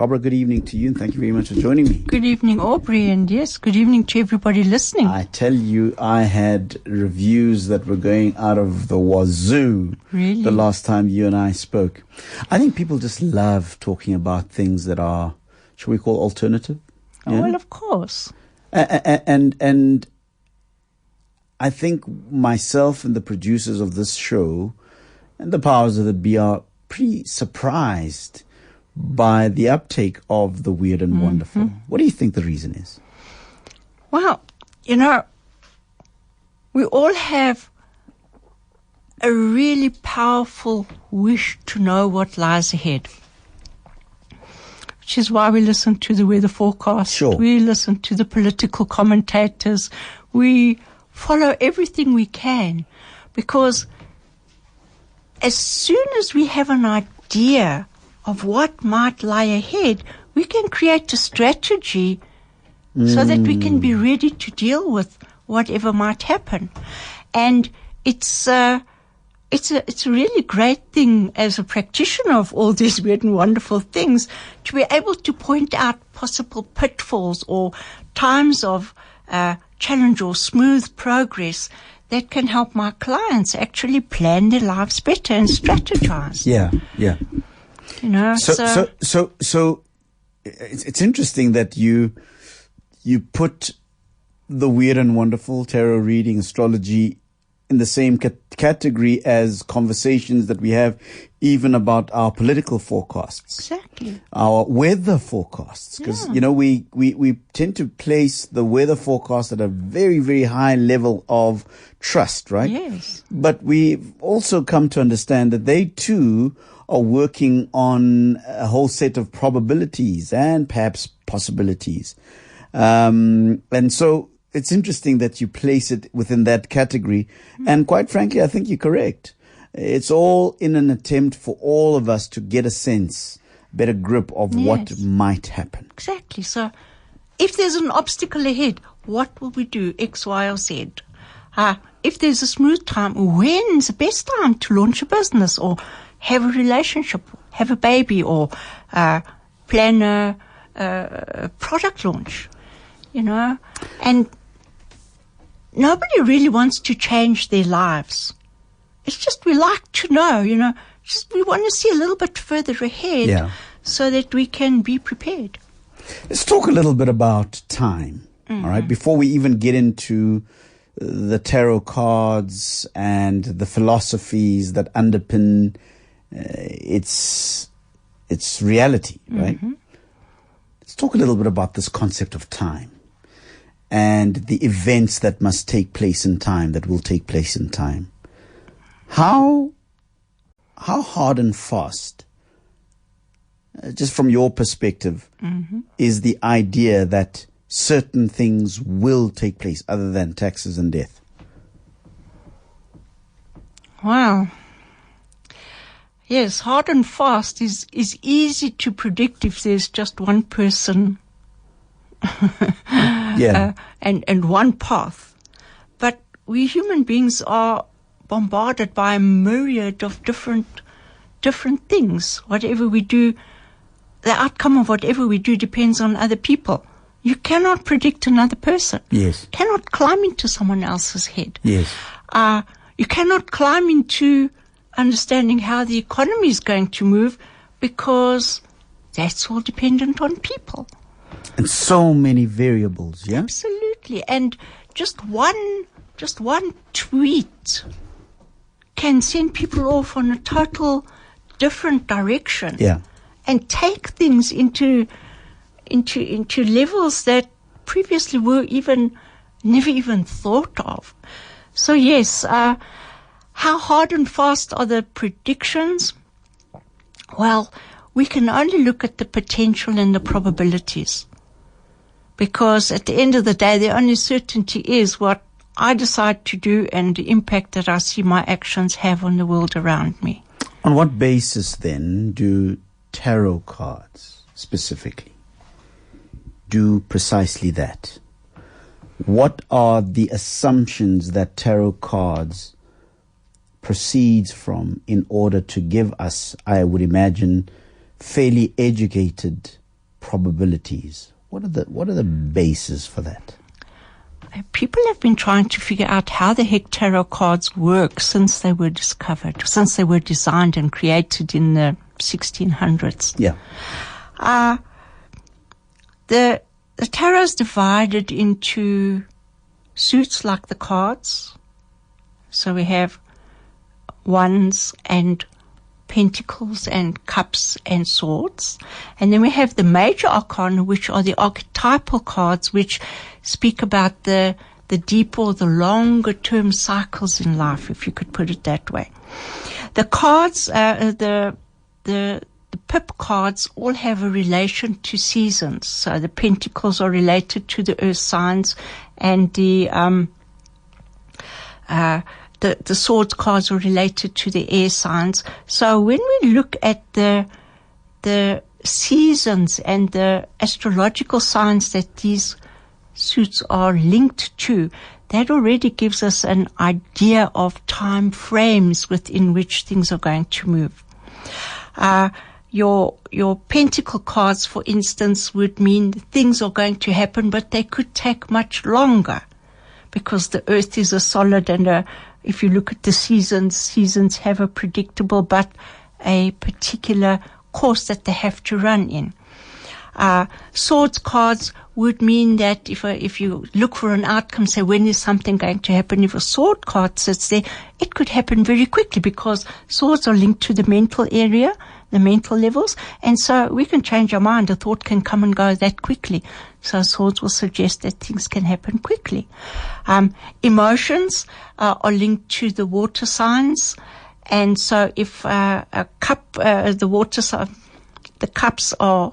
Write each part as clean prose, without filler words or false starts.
Barbra, good evening to you, and thank you very much for joining me. Good evening, Aubrey, and yes, good evening to everybody listening. I tell you, I had reviews that were going out of the wazoo Really? the last time you and I spoke. I think people just love talking about things that are, shall we call, alternative? Oh, well, of course. And I think myself and the producers of this show and the powers of the be are pretty surprised by the uptake of the weird and wonderful. What do you think the reason is? Well, we all have a really powerful wish to know what lies ahead, which is why we listen to the weather forecast. Sure. We listen to the political commentators. We follow everything we can, because as soon as we have an idea of what might lie ahead, we can create a strategy so that we can be ready to deal with whatever might happen. And it's a really great thing as a practitioner of all these weird and wonderful things to be able to point out possible pitfalls or times of challenge or smooth progress that can help my clients actually plan their lives better and strategize. Yeah. So it's interesting that you put the weird and wonderful, tarot reading, astrology in the same category as conversations that we have even about our political forecasts. Exactly. Our weather forecasts. Because, we tend to place the weather forecast at a very, very high level of trust, right? Yes. But we've also come to understand that they too are working on a whole set of probabilities and perhaps possibilities. And so it's interesting that you place it within that category. And quite frankly, I think you're correct. It's all in an attempt for all of us to get a sense, better grip of what might happen. Exactly. So if there's an obstacle ahead, what will we do? X, Y, or Z. If there's a smooth time, when's the best time to launch a business or have a relationship, have a baby, or plan a product launch, And nobody really wants to change their lives. It's just we like to know, just we want to see a little bit further ahead so that we can be prepared. Let's talk a little bit about time, all right, before we even get into the tarot cards and the philosophies that underpin its reality, right? Let's talk a little bit about this concept of time and the events that must take place in time, that will take place in time. How hard and fast, just from your perspective, is the idea that certain things will take place other than taxes and death? Wow. Yes, hard and fast is easy to predict if there's just one person and one path. But we human beings are bombarded by a myriad of different things. Whatever we do, the outcome of whatever we do depends on other people. You cannot predict another person. Yes. You cannot climb into someone else's head. Yes. You cannot climb into understanding how the economy is going to move, because that's all dependent on people. And so many variables, yeah? Absolutely. And just one tweet can send people off on a total different direction. Yeah. And take things into levels that previously were never even thought of. So yes, how hard and fast are the predictions? Well, we can only look at the potential and the probabilities, because at the end of the day, the only certainty is what I decide to do and the impact that I see my actions have on the world around me. On what basis then do tarot cards specifically do precisely that? What are the assumptions that tarot cards proceeds from in order to give us, I would imagine, fairly educated probabilities. What are the bases for that? People have been trying to figure out how the heck tarot cards work since they were discovered, since they were designed and created in the 1600s. Yeah. The tarot is divided into suits like the cards. So we have wands and pentacles and cups and swords. And then we have the major arcana, which are the archetypal cards, which speak about the deeper or the longer term cycles in life, if you could put it that way. The cards, the pip cards all have a relation to seasons. So the pentacles are related to the earth signs, and the swords cards are related to the air signs. So when we look at the seasons and the astrological signs that these suits are linked to, that already gives us an idea of time frames within which things are going to move. Your pentacle cards, for instance, would mean things are going to happen, but they could take much longer, because the earth is a solid, and if you look at the seasons have a predictable but a particular course that they have to run in. Swords cards would mean that if you look for an outcome, say when is something going to happen, if a sword card sits there, it could happen very quickly, because swords are linked to the mental area, the mental levels, and so we can change our mind. A thought can come and go that quickly. So swords will suggest that things can happen quickly. Emotions are linked to the water signs, and so if a cup, the water sign, the cups are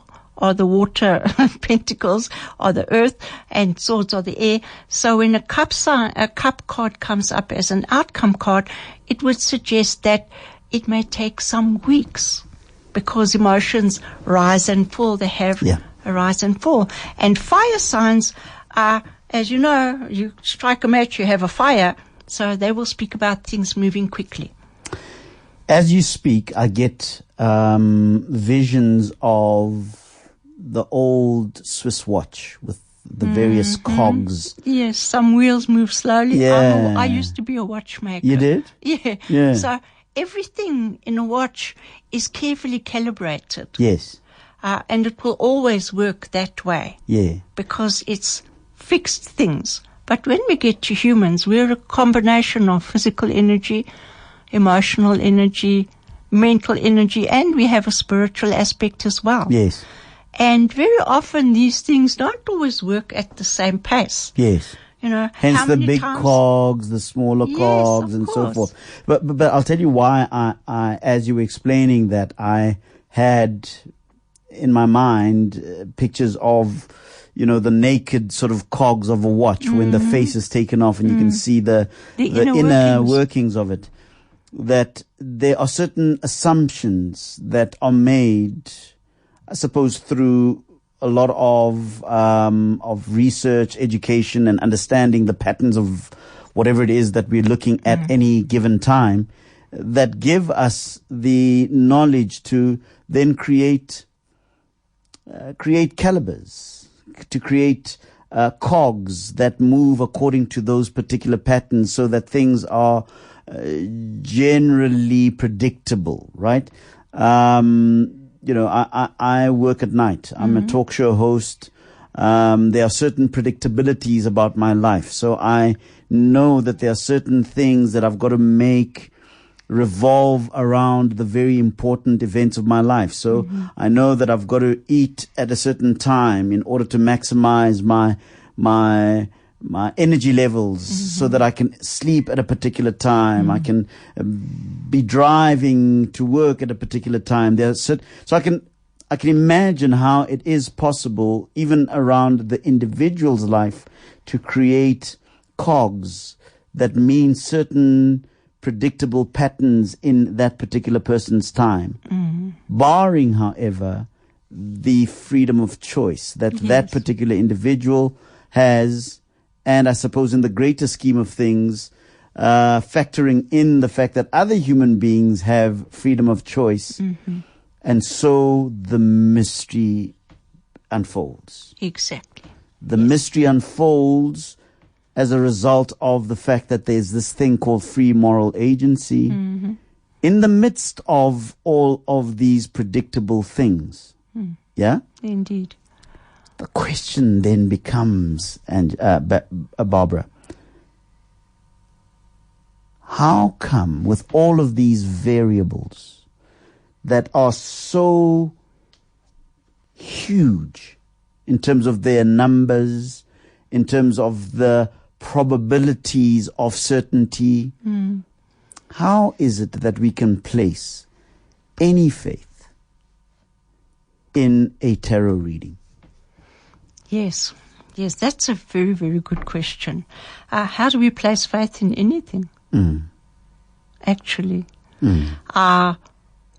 the water, pentacles are the earth, and swords are the air. So when a cup card comes up as an outcome card, it would suggest that it may take some weeks, because emotions rise and fall. They have a rise and fall. And fire signs are, as you know, you strike a match, you have a fire, so they will speak about things moving quickly. As you speak, I get visions of the old Swiss watch with the various cogs. Yes, some wheels move slowly. Yeah. I used to be a watchmaker. You did? Yeah. So everything in a watch is carefully calibrated. Yes. And it will always work that way. Yeah. Because it's fixed things. But when we get to humans, we're a combination of physical energy, emotional energy, mental energy, and we have a spiritual aspect as well. Yes. And very often these things don't always work at the same pace. Yes. You know, hence the big cogs, the smaller cogs, and so forth. But I'll tell you why I as you were explaining that, I had in my mind pictures of, the naked sort of cogs of a watch when the face is taken off and you can see the inner workings of it. That there are certain assumptions that are made, I suppose, through a lot of research, education, and understanding the patterns of whatever it is that we're looking at any given time, that give us the knowledge to then create calibers, to create cogs that move according to those particular patterns, so that things are generally predictable, right? I work at night. I'm a talk show host. There are certain predictabilities about my life. So I know that there are certain things that I've got to make revolve around the very important events of my life. So I know that I've got to eat at a certain time in order to maximize my energy levels, so that I can sleep at a particular time. I can be driving to work at a particular time. So I can imagine how it is possible, even around the individual's life, to create cogs that mean certain predictable patterns in that particular person's time, barring, however, the freedom of choice that particular individual has. And I suppose in the greater scheme of things, factoring in the fact that other human beings have freedom of choice. And so the mystery unfolds. Exactly. The mystery unfolds as a result of the fact that there's this thing called free moral agency in the midst of all of these predictable things. Yeah? Indeed. The question then becomes, and Barbara, how come with all of these variables that are so huge in terms of their numbers, in terms of the probabilities of certainty, how is it that we can place any faith in a tarot reading? Yes, that's a very, very good question. How do we place faith in anything? Actually,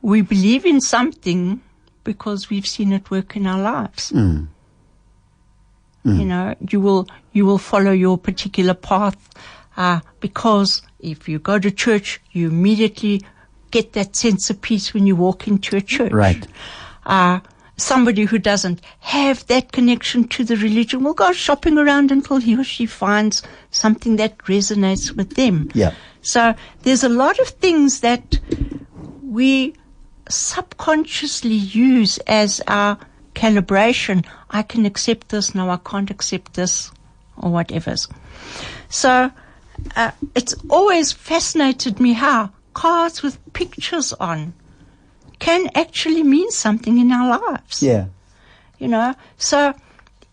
we believe in something because we've seen it work in our lives. You know, you will follow your particular path because if you go to church, you immediately get that sense of peace when you walk into a church. Right. Somebody who doesn't have that connection to the religion will go shopping around until he or she finds something that resonates with them. Yeah. So there's a lot of things that we subconsciously use as our calibration. I can accept this, no, I can't accept this, or whatever. So it's always fascinated me how cards with pictures on can actually mean something in our lives. Yeah. You know, so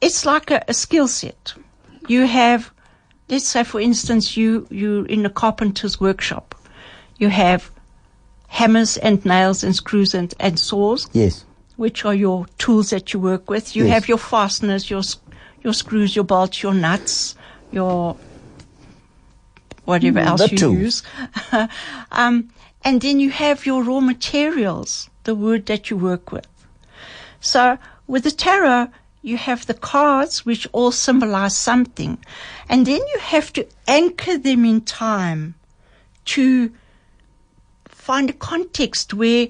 it's like a skill set. You have, let's say, for instance, you're in a carpenter's workshop. You have hammers and nails and screws and saws. Yes. Which are your tools that you work with. You have your fasteners, your screws, your bolts, your nuts, your whatever else you use. And then you have your raw materials, the wood that you work with. So with the tarot, you have the cards which all symbolize something. And then you have to anchor them in time to find a context where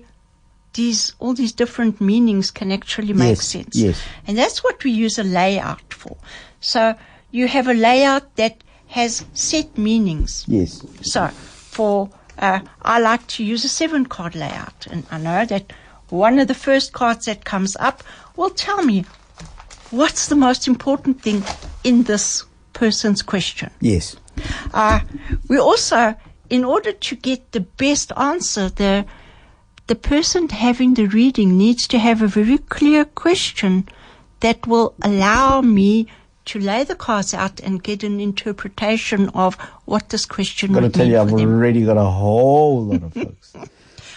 all these different meanings can actually make sense. Yes. And that's what we use a layout for. So you have a layout that has set meanings. Yes. So I like to use a 7-card layout. And I know that one of the first cards that comes up will tell me what's the most important thing in this person's question. Yes. We also, in order to get the best answer, the person having the reading needs to have a very clear question that will allow me to lay the cards out and get an interpretation of what this question would mean for them. I've tell you, I've already got a whole lot of folks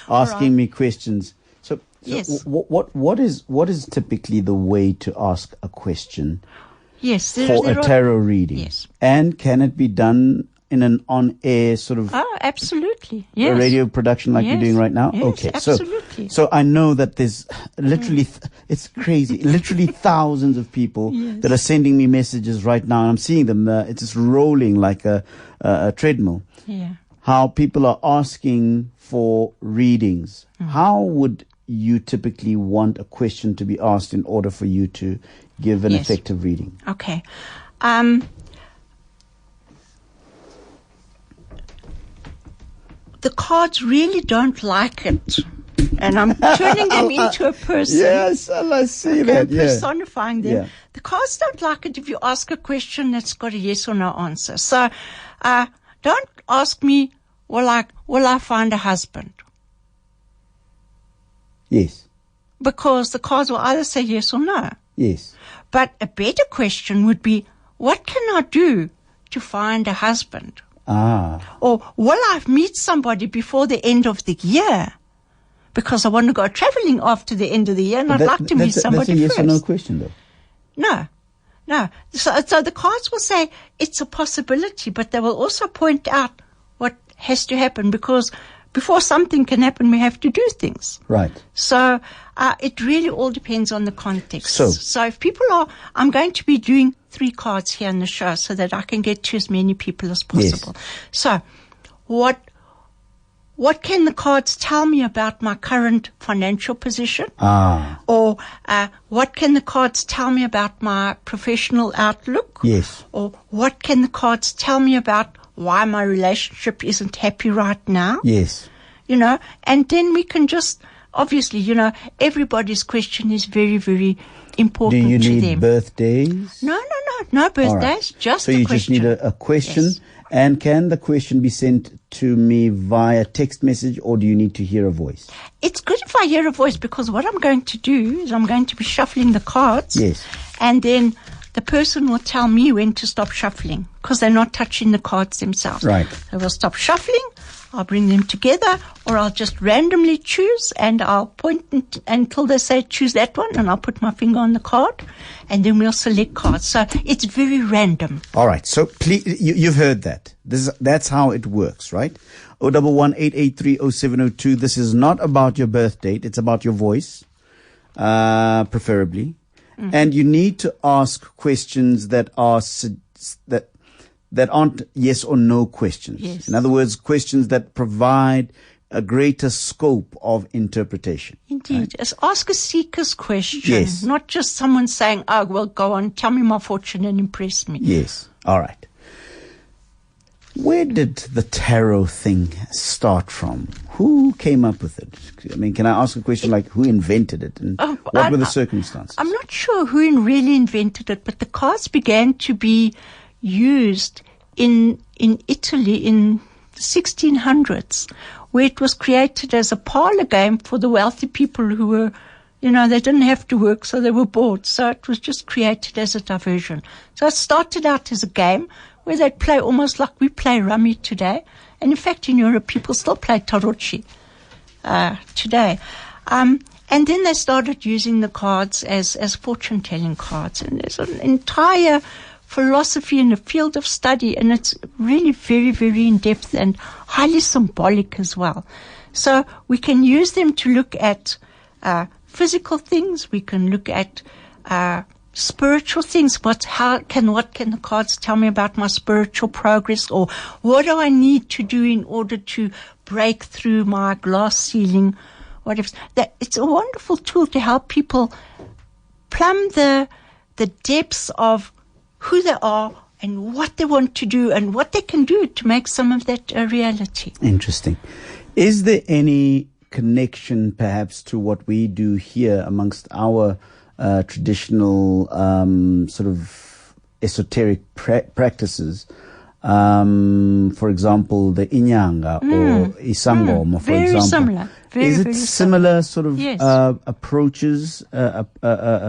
asking me questions. So yes. What is typically the way to ask a question for a tarot reading? Yes. And can it be done in an on-air sort of absolutely. Yes. a radio production like you're doing right now? Yes, okay. Absolutely. So I know that there's literally, it's crazy, literally thousands of people that are sending me messages right now, and I'm seeing them, it's just rolling like a treadmill. Yeah. How people are asking for readings. How would you typically want a question to be asked in order for you to give an effective reading? Okay. The cards really don't like it. And I'm turning them into a person. Yes, I see that. Yeah. Personifying them. Yeah. The cards don't like it if you ask a question that's got a yes or no answer. So don't ask me, will I find a husband? Yes. Because the cards will either say yes or no. Yes. But a better question would be, what can I do to find a husband? Or will I meet somebody before the end of the year? Because I want to go traveling after the end of the year and I'd like to meet somebody first. That's a yes or no first. question though. No. So the cards will say it's a possibility, but they will also point out what has to happen, because before something can happen, we have to do things. Right. So it really all depends on the context. So if people I'm going to be doing 3 cards here in the show so that I can get to as many people as possible. Yes. So what what can the cards tell me about my current financial position? Or what can the cards tell me about my professional outlook? Yes. Or what can the cards tell me about why my relationship isn't happy right now? Yes. And then we can just, obviously, everybody's question is very, very important to them. Do you need birthdays? No birthdays, Right. just so a you question. just need a question. Yes. And can the question be sent to me via text message, or do you need to hear a voice? It's good if I hear a voice, because what I'm going to do is I'm going to be shuffling the cards. Yes. And then the person will tell me when to stop shuffling, because they're not touching the cards themselves. Right. They will stop shuffling, I'll bring them together, or I'll just randomly choose, and I'll point until they say choose that one, and I'll put my finger on the card, and then we'll select cards. So it's very random. All right. So please, you've heard that. That's how it works, right? 011-883-0702. This is not about your birth date. It's about your voice, preferably. Mm-hmm. And you need to ask questions that are that aren't yes or no questions. Yes. In other words, questions that provide a greater scope of interpretation. Indeed. Right? Just ask a seeker's question. Yes. Not just someone saying, oh, well, go on, tell me my fortune and impress me. Yes. All right. Where did the tarot thing start from? Who came up with it? I mean, can I ask a question like who invented it? And what were the circumstances? I'm not sure who really invented it, but the cards began to be used in Italy in the 1600s, where it was created as a parlor game for the wealthy people who were, they didn't have to work, so they were bored. So it was just created as a diversion. So it started out as a game where they'd play almost like we play rummy today. And in fact, in Europe, people still play tarocchi today. And then they started using the cards as fortune-telling cards. And there's an entire philosophy in the field of study, and it's really very, very in-depth and highly symbolic as well. So we can use them to look at physical things. We can look at spiritual things. What can the cards tell me about my spiritual progress, or what do I need to do in order to break through my glass ceiling? It's a wonderful tool to help people plumb the depths of who they are and what they want to do and what they can do to make some of that a reality. Interesting. Is there any connection perhaps to what we do here amongst our traditional sort of esoteric practices? For example, the Inyanga or Isangoma, for example. Similar. Is it similar sort of yes. Approaches,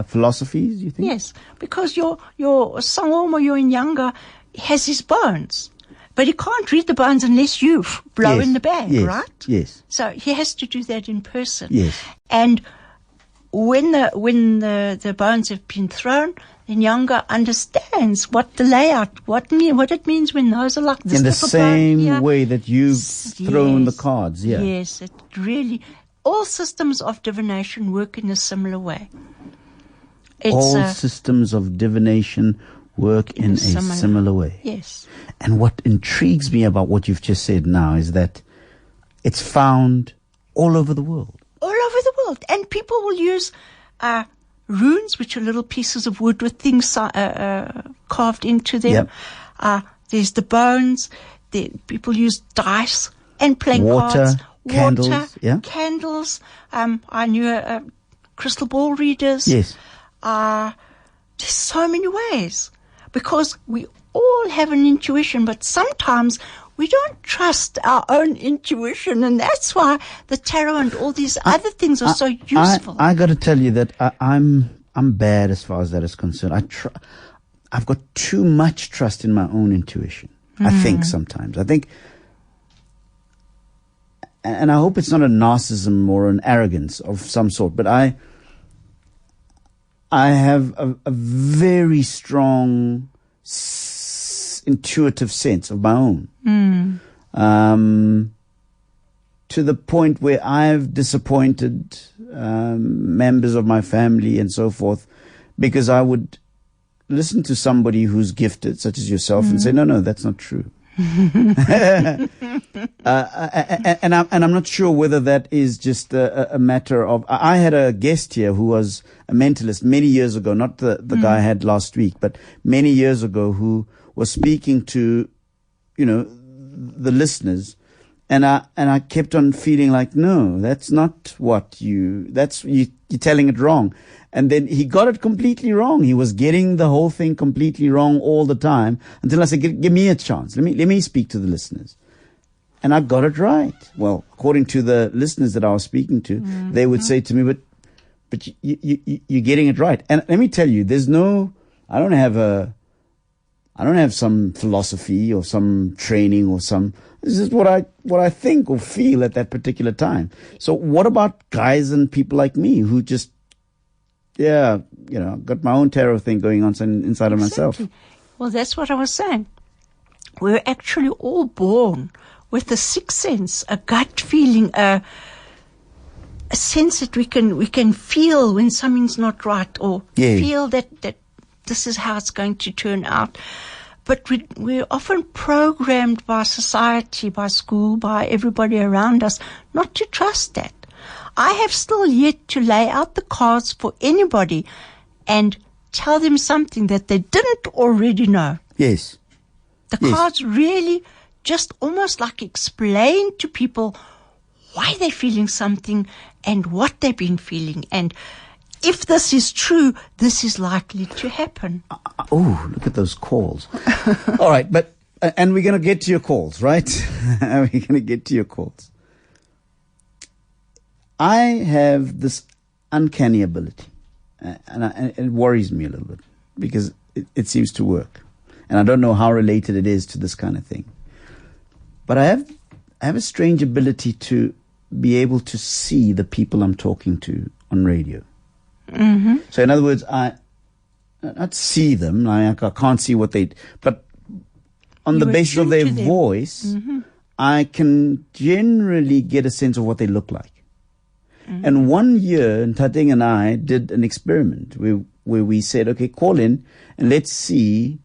philosophies, you think? Yes, because your Sangoma, your Inyanga, has his bones. But he can't read the bones unless you blow in the bag, right? Yes. So he has to do that in person. Yes. And when the bones have been thrown, the Nyanga understands what the layout, what it means when those are like this. In the same way that you've thrown the cards, yeah. Yes, it really, all systems of divination work in a similar way. All systems of divination work in a similar way. Yes. And what intrigues me about what you've just said now is that it's found all over the world. All over the world. And people will use runes, which are little pieces of wood with things carved into them. Yep. There's the bones. People use dice and playing cards. Candles. Yeah. Candles. I knew crystal ball readers. Yes. There's so many ways, because we all have an intuition, but sometimes we don't trust our own intuition, and that's why the tarot and all these other things are so useful. I got to tell you that I'm bad as far as that is concerned. I've got too much trust in my own intuition. I think sometimes. And I hope it's not a narcissism or an arrogance of some sort, but I have a very strong intuitive sense of my own. To the point where I've disappointed members of my family and so forth, because I would listen to somebody who's gifted, such as yourself, and say, no, that's not true. And I'm not sure whether that is just a matter of. I had a guest here who was a mentalist many years ago, not the guy I had last week, but many years ago, who was speaking to, the listeners, and I kept on feeling like, no, that's not what you're telling it wrong. And then he got it completely wrong. He was getting the whole thing completely wrong all the time, until I said, give me a chance. Let me speak to the listeners. And I got it right. Well, according to the listeners that I was speaking to, they would say to me, but you're getting it right. And let me tell you, I don't have some philosophy or some training or this is what I think or feel at that particular time. So what about guys and people like me who just, got my own tarot thing going on inside of myself? Well, that's what I was saying. We're actually all born with a sixth sense, a gut feeling, a sense that we can feel when something's not right, or feel that this is how it's going to turn out. But we're often programmed by society, by school, by everybody around us not to trust that. I have still yet to lay out the cards for anybody and tell them something that they didn't already know. Yes. The cards really just almost like explain to people why they're feeling something and what they've been feeling. And if this is true, this is likely to happen. Look at those calls. All right, and we're going to get to your calls, right? We're going to get to your calls. I have this uncanny ability, and it worries me a little bit because it seems to work. And I don't know how related it is to this kind of thing. But I have a strange ability to be able to see the people I'm talking to on radio. Mm-hmm. So in other words, I not see them. I can't see what but on the basis of their voice, I can generally get a sense of what they look like. Mm-hmm. And one year, Tateng and I did an experiment where we said, okay, call in and let's see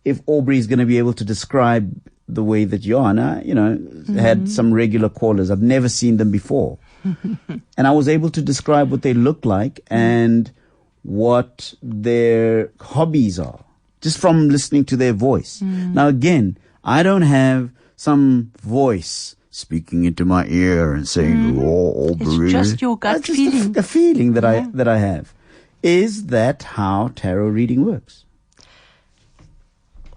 if Aubrey is going to be able to describe the way that you are. And I, had some regular callers. I've never seen them before. And I was able to describe what they look like and what their hobbies are, just from listening to their voice. Now, again, I don't have some voice speaking into my ear and saying, "Oh, Aubrey." It's just your gut feeling. A feeling that I have. Is that how tarot reading works?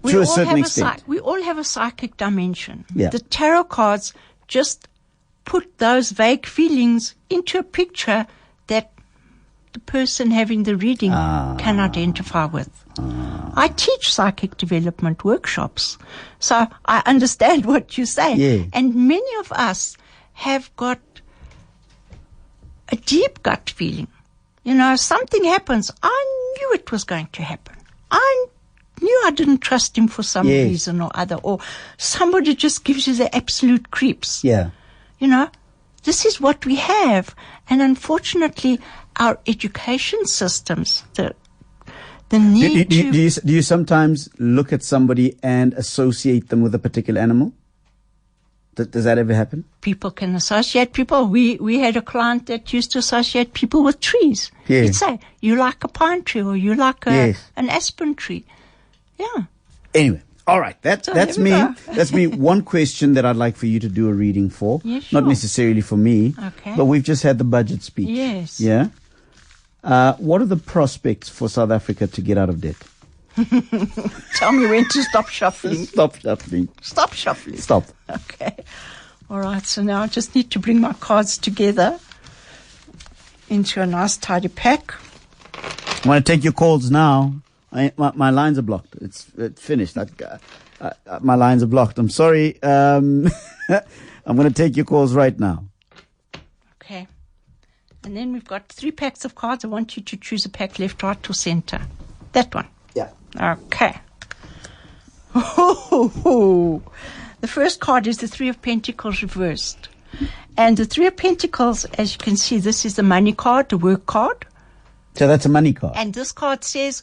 To a certain extent. We all have a psychic dimension. Yeah. The tarot cards just put those vague feelings into a picture that the person having the reading can identify with. I teach psychic development workshops, so I understand what you say. Yeah. And many of us have got a deep gut feeling. Something happens. I knew it was going to happen. I knew I didn't trust him for some reason or other, or somebody just gives you the absolute creeps. Yeah. This is what we have. And unfortunately, our education systems, the need do you sometimes look at somebody and associate them with a particular animal? Does that ever happen? People can associate people. We had a client that used to associate people with trees. Yeah. He'd say, you like a pine tree or you like an aspen tree. Yeah. Anyway. All right, that's me. That's me. One question that I'd like for you to do a reading for, not necessarily for me, but we've just had the budget speech. Yes. Yeah. What are the prospects for South Africa to get out of debt? Tell me when to stop shuffling. Stop shuffling. Stop shuffling. Stop. Okay. All right. So now I just need to bring my cards together into a nice tidy pack. I want to take your calls now. My lines are blocked. It's finished. My lines are blocked. I'm sorry. I'm going to take your calls right now. Okay. And then we've got 3 packs of cards. I want you to choose a pack left, right, or center. That one. Yeah. Okay. The first card is the 3 of Pentacles reversed. And the 3 of Pentacles, as you can see, this is the money card, the work card. So that's a money card. And this card says,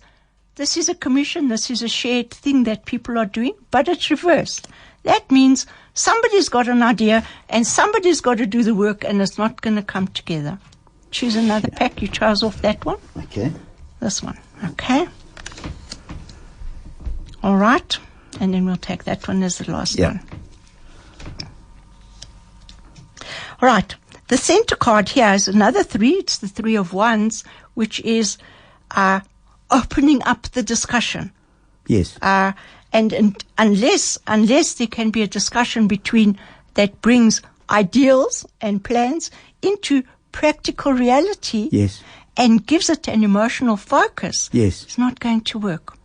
this is a commission, this is a shared thing that people are doing, but it's reversed. That means somebody's got an idea and somebody's got to do the work, and it's not going to come together. Choose another pack. You chose off that one. Okay. This one. Okay. All right. And then we'll take that one as the last one. All right. The center card here is another 3. It's the 3 of Wands, which is opening up the discussion. Yes. And unless there can be a discussion between that brings ideals and plans into practical reality, yes, and gives it an emotional focus, yes, it's not going to work.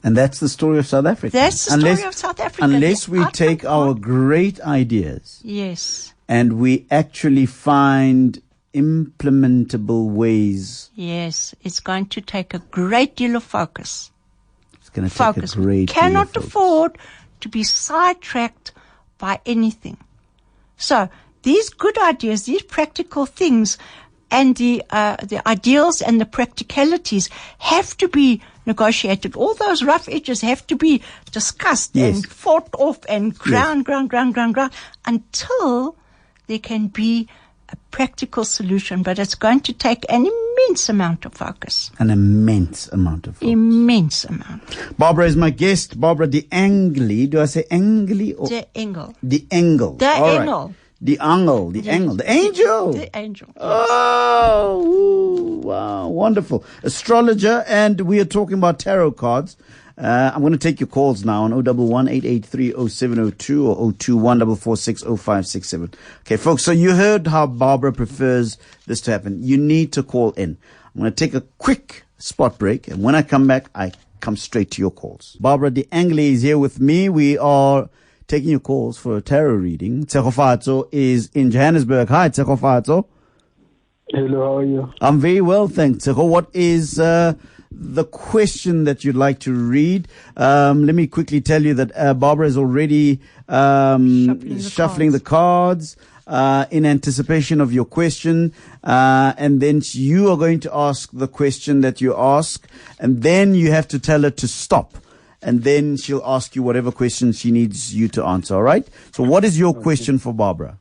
And that's the story of South Africa. That's the story of South Africa. Unless we take our great ideas, yes, and we actually find implementable ways. Yes, it's going to take a great deal of focus. It's going to take a great deal of cannot focus. afford to be sidetracked by anything. So these good ideas, these practical things, and the ideals and the practicalities have to be negotiated. All those rough edges have to be discussed and fought off and ground until there can be a practical solution. But it's going to take an immense amount of focus. An immense amount of focus. Immense amount. Barbra is my guest. Barbra de Angli. Do I say Angli? Or De Engel. De Engel. De Engel. Right. The angel, the angel, the angel. The angel. Yes. Oh, ooh, wow, wonderful. Astrologer, and we are talking about tarot cards. I'm going to take your calls now on 011-883-0702 or 021-446-0567. Okay, folks, so you heard how Barbra prefers this to happen. You need to call in. I'm going to take a quick spot break, and when I come back, I come straight to your calls. Barbra de Angli is here with me. We are taking your calls for a tarot reading. Tsegofatso is in Johannesburg. Hi, Tsegofatso. Hello, how are you? I'm very well, thanks. Tsego, what is the question that you'd like to read? Let me quickly tell you that Barbra is already shuffling the cards in anticipation of your question. And then you are going to ask the question that you ask, and then you have to tell her to stop. And then she'll ask you whatever questions she needs you to answer, all right? So what is your question for Barbra?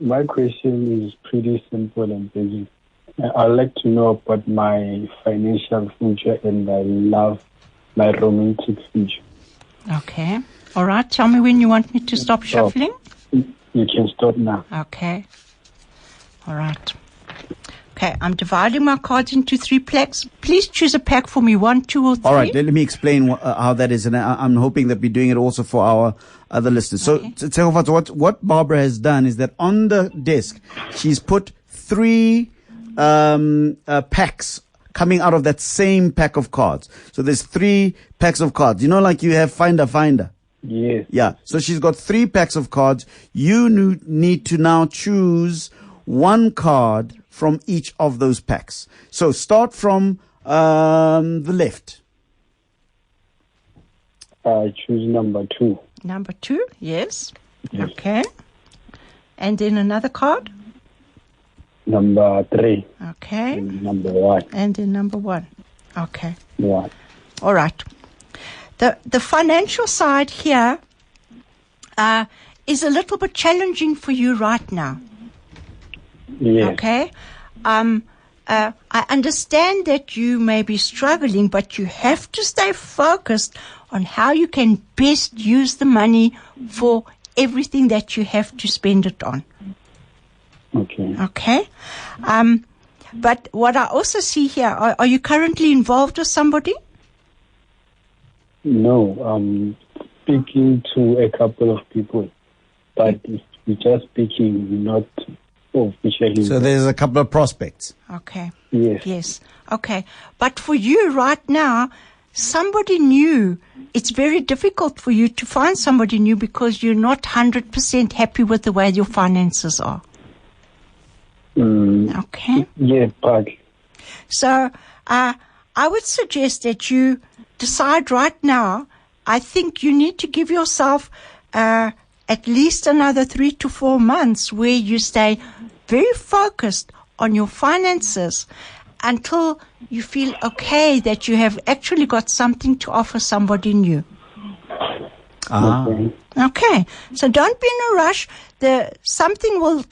My question is pretty simple and basic. I'd like to know about my financial future, and I love my romantic future. Okay. All right. Tell me when you want me to stop shuffling. You can stop now. Okay. All right. Okay, I'm dividing my cards into 3 packs. Please choose a pack for me, 1, 2, or 3. All right, let me explain how that is, and I'm hoping that we're doing it also for our other listeners. Okay. So, what Barbra has done is that on the desk, she's put 3 packs coming out of that same pack of cards. So there's 3 packs of cards. You know, like you have finder. Yes. Yeah. So she's got 3 packs of cards. You need to now choose 1 card from each of those packs. So start from the left. I choose number 2. Number 2, yes. Yes. Okay. And then another card. Number 3. Okay. And number 1. And then number 1. Okay. 1. All right. The financial side here is a little bit challenging for you right now. Yes. Okay. I understand that you may be struggling, but you have to stay focused on how you can best use the money for everything that you have to spend it on. Okay. Okay. But what I also see here, are you currently involved with somebody? No, I'm speaking to a couple of people, but we're just speaking, not officially. So there's a couple of prospects. Okay. Yes. Yes. Okay. But for you right now, somebody new, it's very difficult for you to find somebody new because you're not 100% happy with the way your finances are. Okay. Yeah, but So I would suggest that you decide right now. I think you need to give yourself at least another 3 to 4 months where you stay very focused on your finances until you feel okay that you have actually got something to offer somebody new. Okay. So don't be in a rush. Something will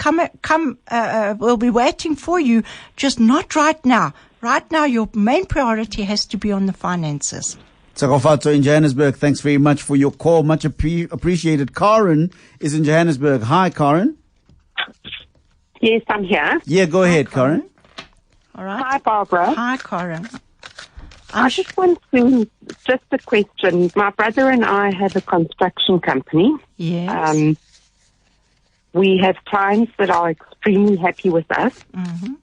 will be waiting for you, just not right now. Right now, your main priority has to be on the finances. Tsakofatso in Johannesburg, thanks very much for your call. Much appreciated. Karen is in Johannesburg. Hi, Karen. Yes, I'm here. Yeah, go ahead, Karen. All right. Hi, Barbara. Hi, Karen. I just want to, just a question. My brother and I have a construction company. Yes. We have clients that are extremely happy with us. Mm-hmm.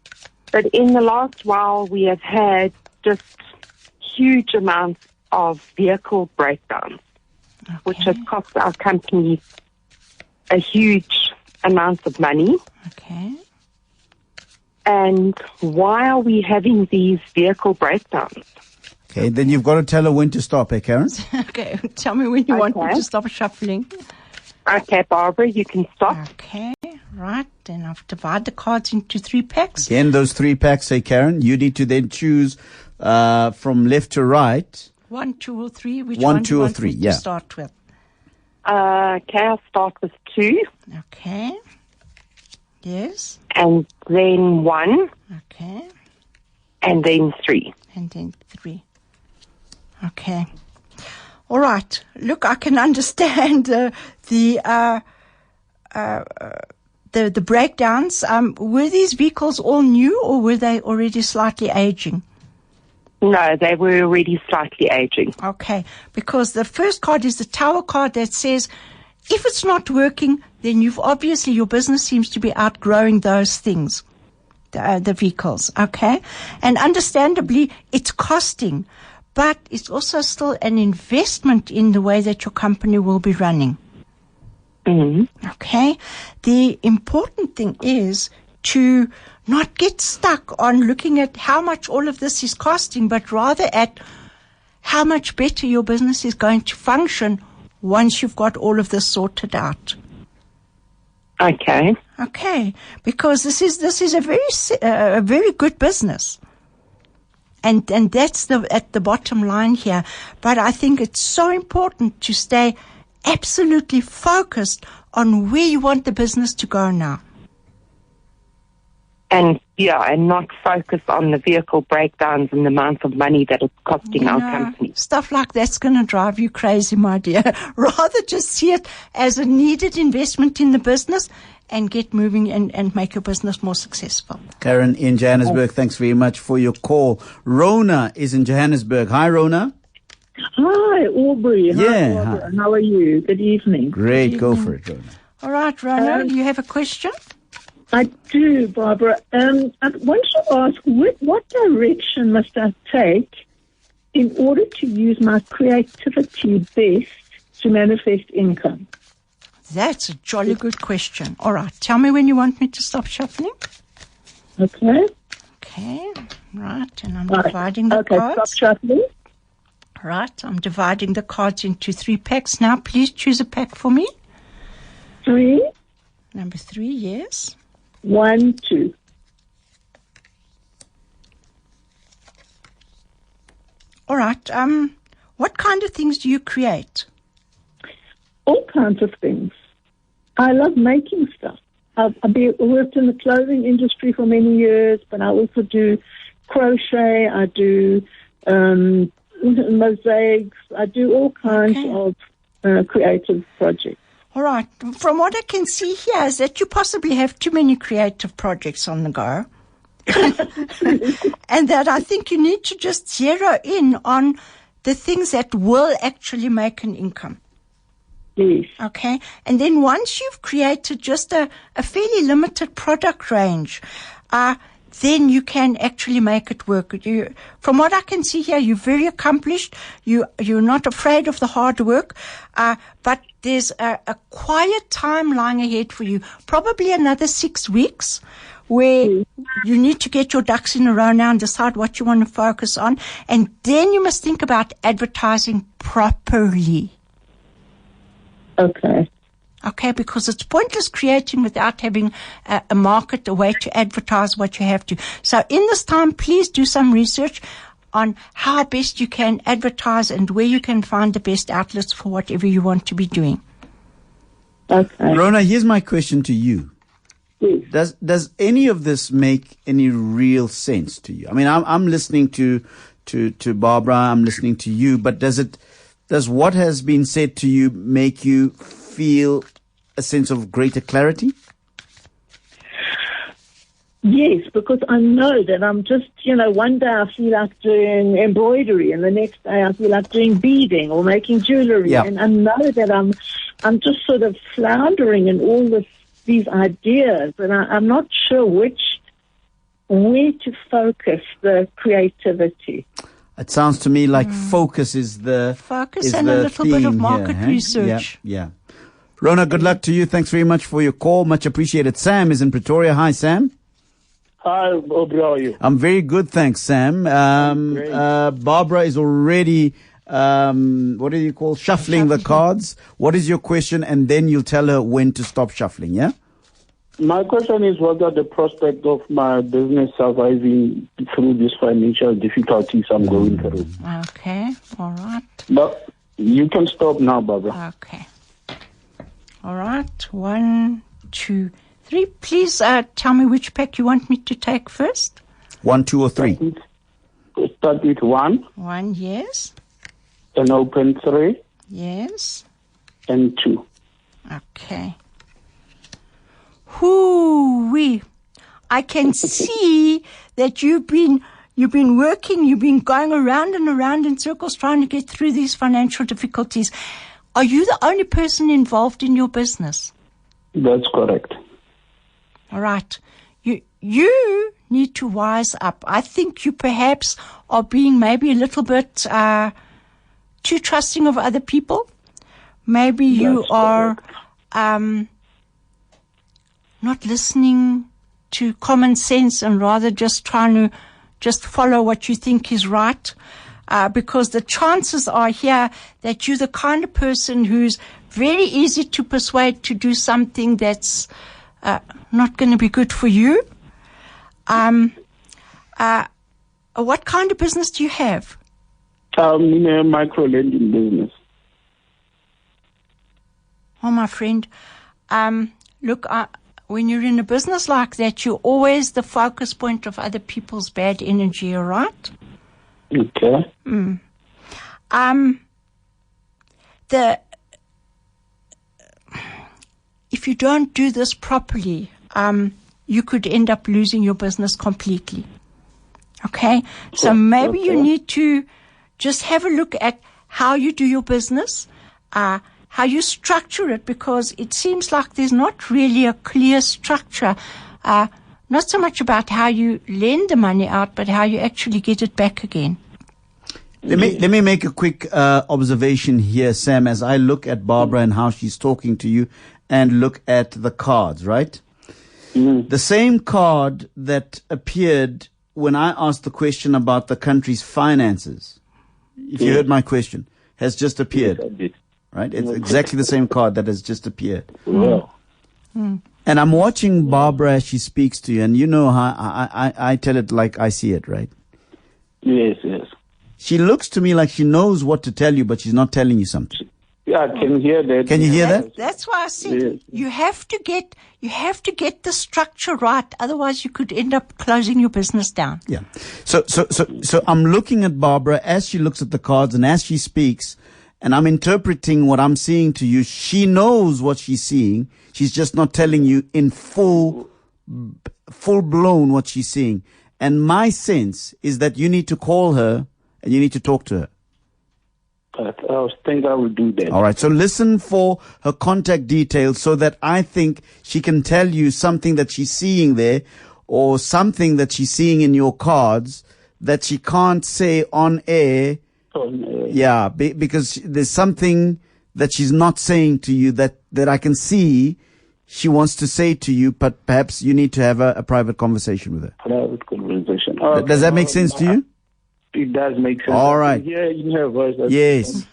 But in the last while, we have had just huge amounts of vehicle breakdowns, which has cost our company a huge amount of money. Okay. And why are we having these vehicle breakdowns? Okay, then you've got to tell her when to stop, Karen? Okay, tell me when you want me to stop shuffling. Okay, Barbara, you can stop. Okay, right. Then I've divided the cards into 3 packs. Again, those 3 packs, Karen. You need to then choose from left to right. 1, 2, or 3. Which 1, one 2, do you or want 3, me to start with? Okay, I'll start with 2. Okay. Yes. And then 1. Okay. And then 3. And then 3. Okay. All right. Look, I can understand the breakdowns. Were these vehicles all new, or were they already slightly aging? No, they were already slightly aging. Okay, because the first card is the Tower card that says, if it's not working, then your business seems to be outgrowing those things, the vehicles, okay? And understandably, it's costing, but it's also still an investment in the way that your company will be running. Mm-hmm. Okay? The important thing is to not get stuck on looking at how much all of this is costing, but rather at how much better your business is going to function once you've got all of this sorted out. Okay. Okay, because this is a very good business, and that's at the bottom line here. But I think it's so important to stay absolutely focused on where you want the business to go now. And not focus on the vehicle breakdowns and the amount of money that it's costing our company. Stuff like that's going to drive you crazy, my dear. Rather just see it as a needed investment in the business and get moving and make your business more successful. Karen in Johannesburg, thanks very much for your call. Rona is in Johannesburg. Hi, Rona. Hi, Aubrey. Yeah. Hi, Barbara. How are you? Good evening. Great. Go for it, Rona. All right, Rona, you have a question? I do, Barbara. I want to ask, what direction must I take in order to use my creativity best to manifest income? That's a jolly good question. All right, tell me when you want me to stop shuffling. Okay. Okay, right, and I'm dividing the cards. Okay, stop shuffling. Right, I'm dividing the cards into 3 packs now. Please choose a pack for me. 3. Number 3, yes. 1, 2. All right. What kind of things do you create? All kinds of things. I love making stuff. I've worked in the clothing industry for many years, but I also do crochet. I do mosaics. I do all kinds of creative projects. All right. From what I can see here is that you possibly have too many creative projects on the go. And that I think you need to just zero in on the things that will actually make an income. Yes. Okay. And then once you've created just a fairly limited product range, then you can actually make it work. From what I can see here, you're very accomplished. You're not afraid of the hard work, but there's a quiet time lying ahead for you. Probably another 6 weeks where you need to get your ducks in a row now and decide what you want to focus on. And then you must think about advertising properly. Okay. Okay, because it's pointless creating without having a market, a way to advertise what you have to. So in this time, please do some research. on how best you can advertise and where you can find the best outlets for whatever you want to be doing. Okay. Rona, here's my question to you. Yes. Does any of this make any real sense to you? I mean, I'm listening to Barbara, I'm listening to you, but does what has been said to you make you feel a sense of greater clarity? Yes, because I know that I'm just, one day I feel like doing embroidery and the next day I feel like doing beading or making jewelry. Yeah. And I know that I'm just sort of floundering in all these ideas, and I'm not sure where to focus the creativity. It sounds to me like focus is the Focus and a little bit of market here, research. Yeah. Rona, good luck to you. Thanks very much for your call. Much appreciated. Sam is in Pretoria. Hi, Sam. Hi, Aubrey, how are you? I'm very good, thanks, Sam. Great. Barbara is already, what do you call, shuffling the cards. What is your question? And then you'll tell her when to stop shuffling, yeah? My question is, what are the prospects of my business surviving through these financial difficulties I'm going through? Okay, all right. But you can stop now, Barbara. Okay. All right, 1, 2, 3. Please tell me which pack you want me to take first. 1, 2, or 3. Start with 1, 1, yes. and open 3, Yes. and 2. Okay. Hoo-wee. I can see that you've been working, you've been going around and around in circles trying to get through these financial difficulties. Are you the only person involved in your business? That's correct. All right. You need to wise up. I think you perhaps are being maybe a little bit too trusting of other people. Maybe you are not listening to common sense and rather just trying to just follow what you think is right. Because the chances are here that you're the kind of person who's very easy to persuade to do something that's not going to be good for you. What kind of business do you have? In a micro-lending business. Oh, my friend, look, when you're in a business like that, you're always the focus point of other people's bad energy, all right? Okay. If you don't do this properly, you could end up losing your business completely. Okay? So maybe you need to just have a look at how you do your business, how you structure it, because it seems like there's not really a clear structure. Not so much about how you lend the money out, but how you actually get it back again. Let me make a quick observation here, Sam, as I look at Barbara and how she's talking to you and look at the cards, right? Mm-hmm. The same card that appeared when I asked the question about the country's finances, if you heard my question, has just appeared, Yes, I did. right? It's exactly the same card that has just appeared. Well, And I'm watching Barbara as she speaks to you, and you know how I tell it like I see it, right? yes. She looks to me like she knows what to tell you, but she's not telling you something. Yeah, I can hear that. Can you hear that? That's why I said Yes. you have to get the structure right. Otherwise, you could end up closing your business down. Yeah. So I'm looking at Barbara as she looks at the cards and as she speaks, and I'm interpreting what I'm seeing to you. She knows what she's seeing. She's just not telling you in full blown what she's seeing. And my sense is that you need to call her and you need to talk to her. I think I will do that. All right. So listen for her contact details so that I think she can tell you something that she's seeing there or something that she's seeing in your cards that she can't say on air. Yeah, because there's something that she's not saying to you that I can see she wants to say to you, but perhaps you need to have a private conversation with her. Private conversation. Does that make sense to you? It does make sense. All right. Yeah, in her voice. Yes.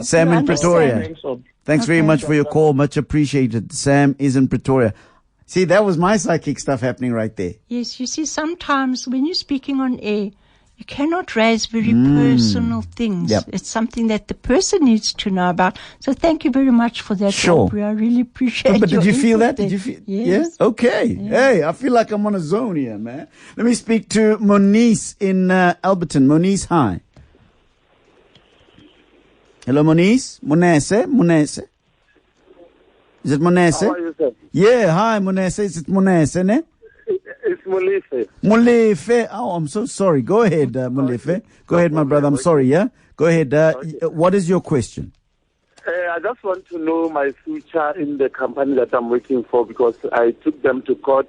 Sam in Pretoria. Thanks very much for your call. Much appreciated. Sam is in Pretoria. See, that was my psychic stuff happening right there. Yes, you see, sometimes when you're speaking on air, You cannot raise very personal things. Yep. It's something that the person needs to know about. So thank you very much for that, Sure. Aubrey. I really appreciate But your did you feel input that? Did there. you feel? Yes. Yeah? Okay. Yeah. Hey, I feel like I'm on a zone here, man. Let me speak to Moniz in Alberton. Moniz, hi. Hello, Moniz. Monese. Is it Monese? How are you, sir? Yeah, hi, Monese. Is it Monese, ne? It's Molefe. Molefe. Oh, I'm so sorry. Go ahead, Molefe. Go ahead, my brother. I'm sorry, yeah? Go ahead. What is your question? I just want to know my future in the company that I'm working for, because I took them to court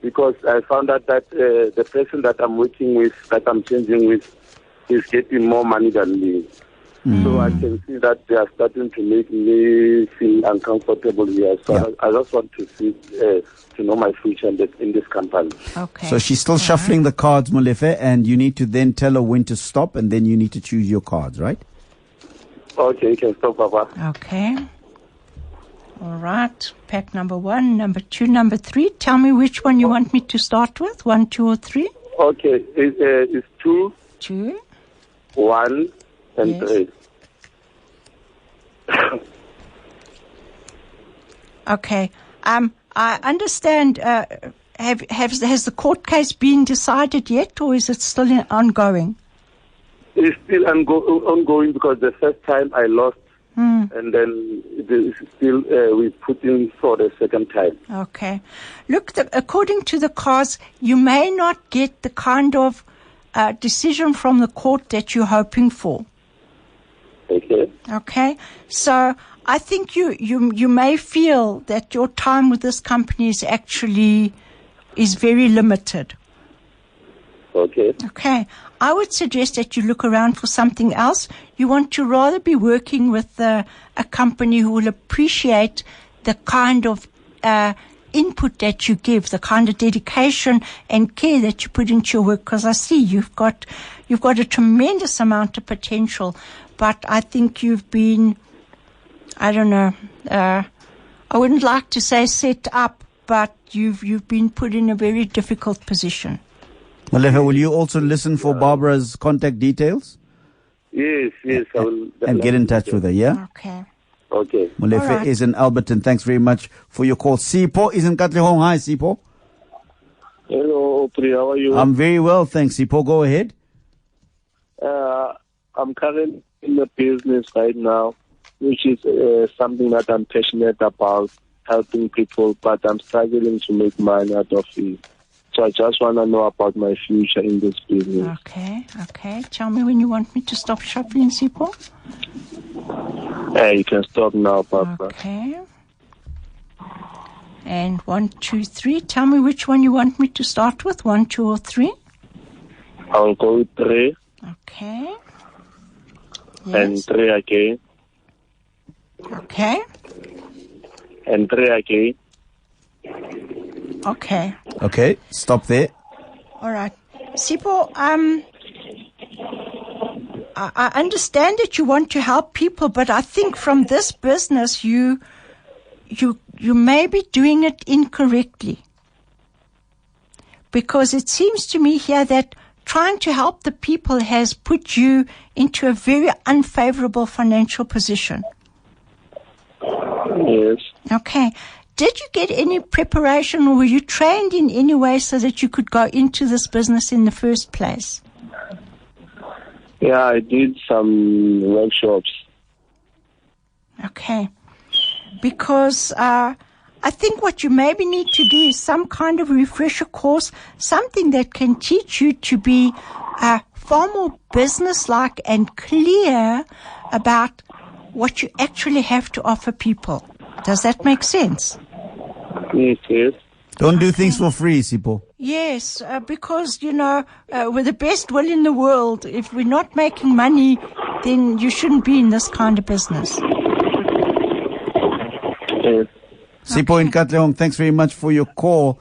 because I found out that the person that I'm working with, that I'm changing with, is getting more money than me. So I can see that they are starting to make me feel uncomfortable here. So Yeah. I just want to see, to know my future in this company. Okay. So she's still shuffling the cards, Molefe, and you need to then tell her when to stop, and then you need to choose your cards, right? Okay, you can stop, Papa. Okay. All right. Pack number 1, number 2, number 3. Tell me which one you want me to start with. 1, 2, or 3? Okay, it's 2, 2. 1, and Yes. 3. Okay. I understand. Has the court case been decided yet, or is it still ongoing? It's still ongoing because the first time I lost, and then it is still we put in for the second time. Okay. Look, according to the cards, you may not get the kind of decision from the court that you're hoping for. Okay. Okay. So I think you may feel that your time with this company is very limited. Okay. Okay. I would suggest that you look around for something else. You want to rather be working with a company who will appreciate the kind of input that you give, the kind of dedication and care that you put into your work. Because I see you've got a tremendous amount of potential, but I think you've been, I don't know, I wouldn't like to say set up, but you've been put in a very difficult position. Molefe, will you also listen for Barbara's contact details? Yes, I will. And get in touch with her, yeah? Okay. Okay. Molefe All right. is in Alberton. Thanks very much for your call. Sipho is in Katlehong. Hi, Sipho. Hello, Aubrey. How are you? I'm very well, thanks, Sipho. Go ahead. I'm currently in the business right now, which is something that I'm passionate about, helping people, but I'm struggling to make money out of it. So I just want to know about my future in this business. Okay. Tell me when you want me to stop shuffling, Sipho. You can stop now, Papa. Okay. And 1, 2, 3. Tell me which one you want me to start with. 1, 2, or 3. I'll go with 3, Okay. and Yes. 3 again, Okay. and 3 again. Okay. Okay, stop there. All right. Sipho, I understand that you want to help people, but I think from this business you may be doing it incorrectly. Because it seems to me here that trying to help the people has put you into a very unfavorable financial position. Yes. Okay. Did you get any preparation, or were you trained in any way so that you could go into this business in the first place? Yeah, I did some workshops. Okay. Because I think what you maybe need to do is some kind of refresher course, something that can teach you to be far more businesslike and clear about what you actually have to offer people. Does that make sense? Yes. Don't do things for free, Sipho. Yes, because, with the best will in the world, if we're not making money, then you shouldn't be in this kind of business. Yes. Sipho in Katlehong, thanks very much for your call.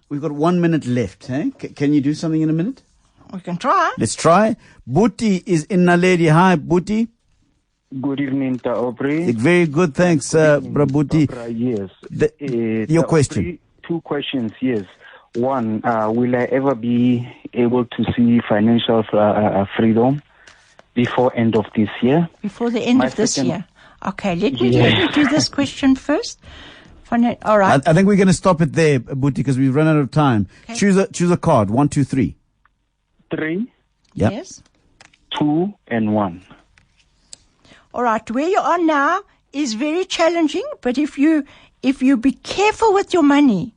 We've got 1 minute left. Eh? Can you do something in a minute? We can try. Let's try. Booty is in Naledi. Hi, Booty. Good evening, Aubrey. Very good, thanks, Bra Booty. Yes. Your question. Aubrey, 2 questions, yes. One, will I ever be able to see financial freedom before end of this year? Before the end of this year. Okay, let me do this question first. All right. I think we're going to stop it there, Buti, because we've run out of time. Okay. Choose a card. 1, 2, 3. 3, Yep. Yes. 2, and 1. All right. Where you are now is very challenging, but if you be careful with your money,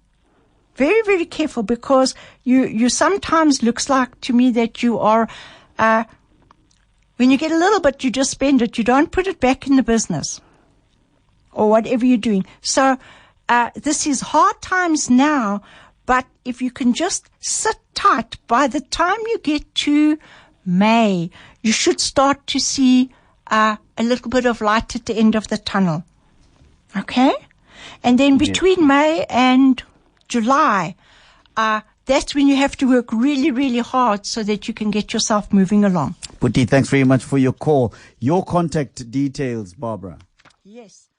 very, very careful, because you sometimes looks like to me that you are, when you get a little bit, you just spend it. You don't put it back in the business or whatever you're doing. So, this is hard times now, but if you can just sit tight, by the time you get to May, you should start to see a little bit of light at the end of the tunnel. Okay? And then between May and July, that's when you have to work really, really hard so that you can get yourself moving along. Buti, thanks very much for your call. Your contact details, Barbara. Yes.